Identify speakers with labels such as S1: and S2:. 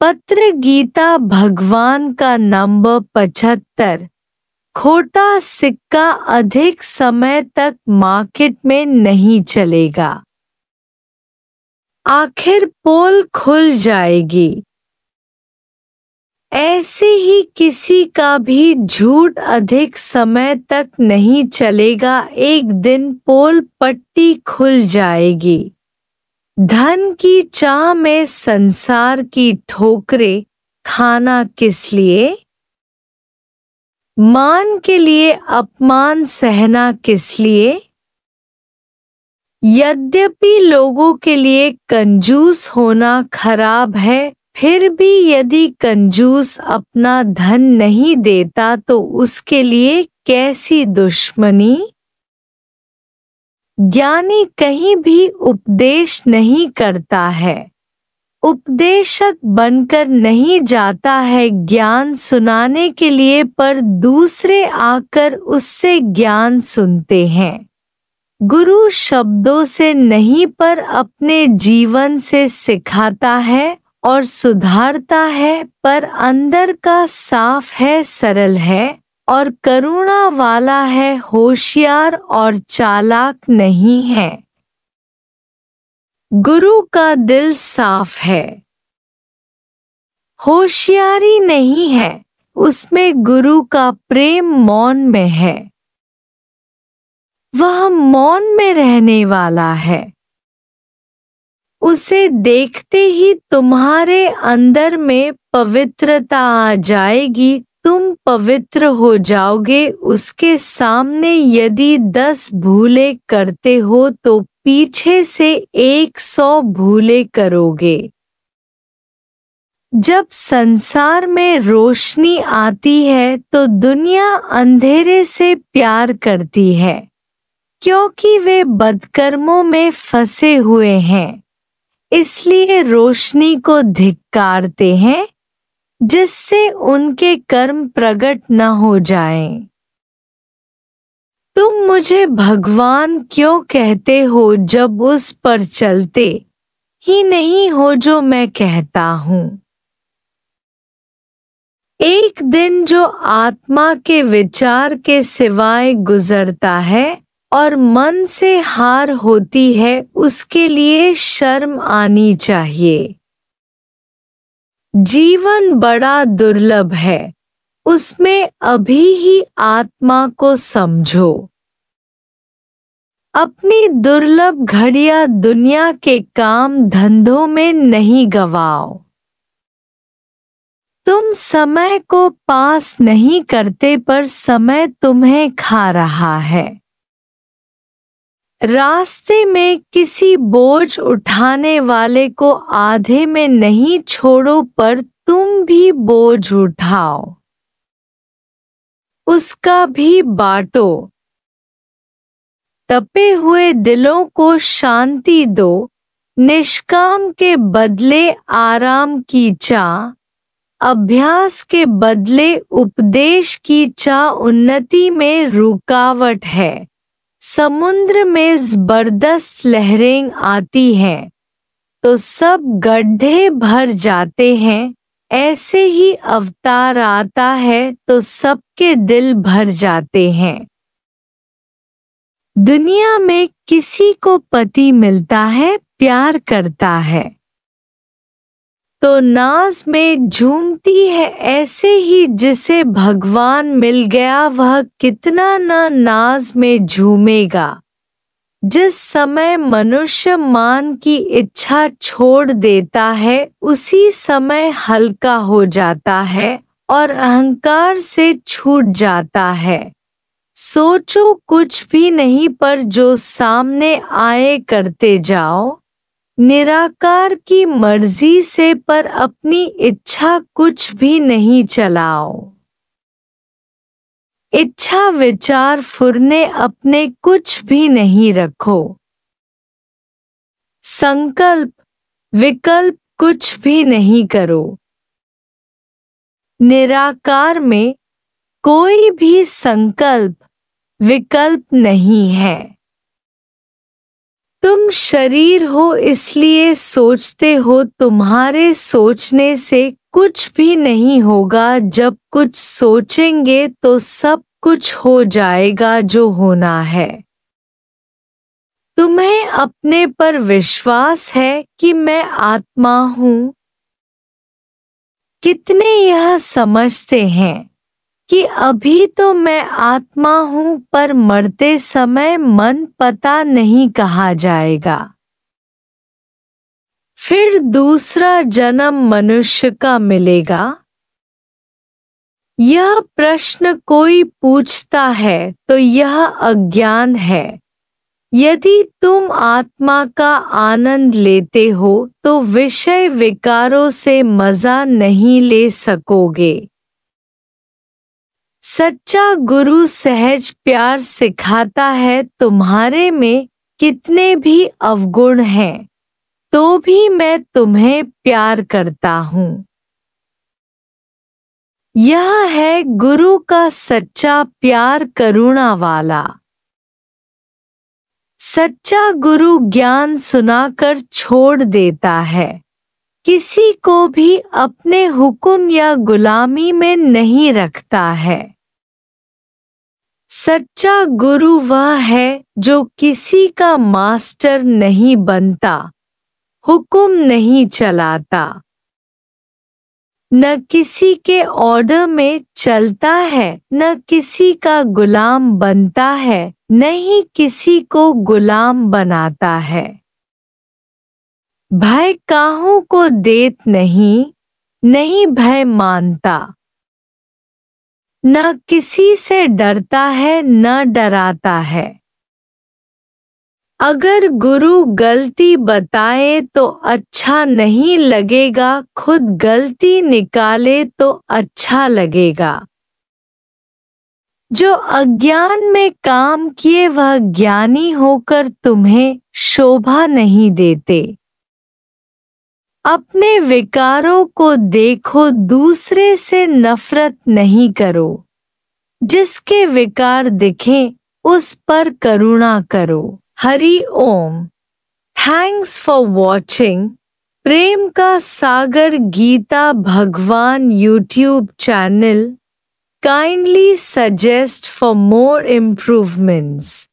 S1: पत्र गीता भगवान का नंबर 75। खोटा सिक्का अधिक समय तक मार्केट में नहीं चलेगा। आखिर पोल खुल जाएगी। ऐसे ही किसी का भी झूठ अधिक समय तक नहीं चलेगा, एक दिन पोल पट्टी खुल जाएगी। धन की चाह में संसार की ठोकरें खाना किस लिए? मान के लिए अपमान सहना किस लिए? यद्यपि लोगों के लिए कंजूस होना खराब है, फिर भी यदि कंजूस अपना धन नहीं देता तो उसके लिए कैसी दुश्मनी? ज्ञानी कहीं भी उपदेश नहीं करता है, उपदेशक बनकर नहीं जाता है ज्ञान सुनाने के लिए, पर दूसरे आकर उससे ज्ञान सुनते हैं। गुरु शब्दों से नहीं पर अपने जीवन से सिखाता है और सुधारता है, पर अंदर का साफ है, सरल है और करुणा वाला है, होशियार और चालाक नहीं है। गुरु का दिल साफ है, होशियारी नहीं है, उसमें गुरु का प्रेम मौन में है। वह मौन में रहने वाला है। उसे देखते ही तुम्हारे अंदर में पवित्रता आ जाएगी, तुम पवित्र हो जाओगे। उसके सामने यदि 10 भूले करते हो तो पीछे से 100 भूले करोगे। जब संसार में रोशनी आती है तो दुनिया अंधेरे से प्यार करती है, क्योंकि वे बदकर्मों में फंसे हुए हैं, इसलिए रोशनी को धिक्कारते हैं, जिससे उनके कर्म प्रकट न हो जाएं। तुम मुझे भगवान क्यों कहते हो जब उस पर चलते ही नहीं हो जो मैं कहता हूँ? एक दिन जो आत्मा के विचार के सिवाय गुजरता है और मन से हार होती है, उसके लिए शर्म आनी चाहिए। जीवन बड़ा दुर्लभ है, उसमें अभी ही आत्मा को समझो। अपनी दुर्लभ घड़ियां दुनिया के काम धंधों में नहीं गवाओ। तुम समय को पास नहीं करते, पर समय तुम्हें खा रहा है। रास्ते में किसी बोझ उठाने वाले को आधे में नहीं छोड़ो, पर तुम भी बोझ उठाओ, उसका भी बांटो। तपे हुए दिलों को शांति दो, निष्काम के बदले आराम की चाह, अभ्यास के बदले उपदेश की चाह उन्नति में रुकावट है। समुद्र में जबरदस्त लहरें आती हैं तो सब गड्ढे भर जाते हैं, ऐसे ही अवतार आता है तो सबके दिल भर जाते हैं। दुनिया में किसी को पति मिलता है, प्यार करता है तो नाज में झूमती है, ऐसे ही जिसे भगवान मिल गया वह कितना न नाज में झूमेगा। जिस समय मनुष्य मान की इच्छा छोड़ देता है, उसी समय हल्का हो जाता है और अहंकार से छूट जाता है। सोचो कुछ भी नहीं, पर जो सामने आए करते जाओ, निराकार की मर्जी से, पर अपनी इच्छा कुछ भी नहीं चलाओ। इच्छा विचार फुरने अपने कुछ भी नहीं रखो। संकल्प विकल्प कुछ भी नहीं करो। निराकार में कोई भी संकल्प विकल्प नहीं है। तुम शरीर हो इसलिए सोचते हो, तुम्हारे सोचने से कुछ भी नहीं होगा। जब कुछ सोचेंगे तो सब कुछ हो जाएगा जो होना है। तुम्हें अपने पर विश्वास है कि मैं आत्मा हूँ? कितने यह समझते हैं कि अभी तो मैं आत्मा हूँ, पर मरते समय मन पता नहीं कहाँ जाएगा। फिर दूसरा जन्म मनुष्य का मिलेगा? यह प्रश्न कोई पूछता है तो यह अज्ञान है। यदि तुम आत्मा का आनंद लेते हो तो विषय विकारों से मजा नहीं ले सकोगे। सच्चा गुरु सहज प्यार सिखाता है। तुम्हारे में कितने भी अवगुण हैं तो भी मैं तुम्हें प्यार करता हूँ। यह है गुरु का सच्चा प्यार, करुणा वाला। सच्चा गुरु ज्ञान सुनाकर छोड़ देता है, किसी को भी अपने हुक्म या गुलामी में नहीं रखता है। सच्चा गुरु वह है जो किसी का मास्टर नहीं बनता, हुक्म नहीं चलाता, न किसी के ऑर्डर में चलता है, न किसी का गुलाम बनता है, न ही किसी को गुलाम बनाता है। भय काहू को देत नहीं, नहीं भय मानता। न किसी से डरता है न डराता है। अगर गुरु गलती बताए तो अच्छा नहीं लगेगा, खुद गलती निकाले तो अच्छा लगेगा। जो अज्ञान में काम किए वह ज्ञानी होकर तुम्हें शोभा नहीं देते। अपने विकारों को देखो, दूसरे से नफरत नहीं करो। जिसके विकार दिखें उस पर करुणा करो। Hari Om. Thanks for watching. प्रेम का सागर गीता भगवान YouTube channel. Kindly suggest for more improvements.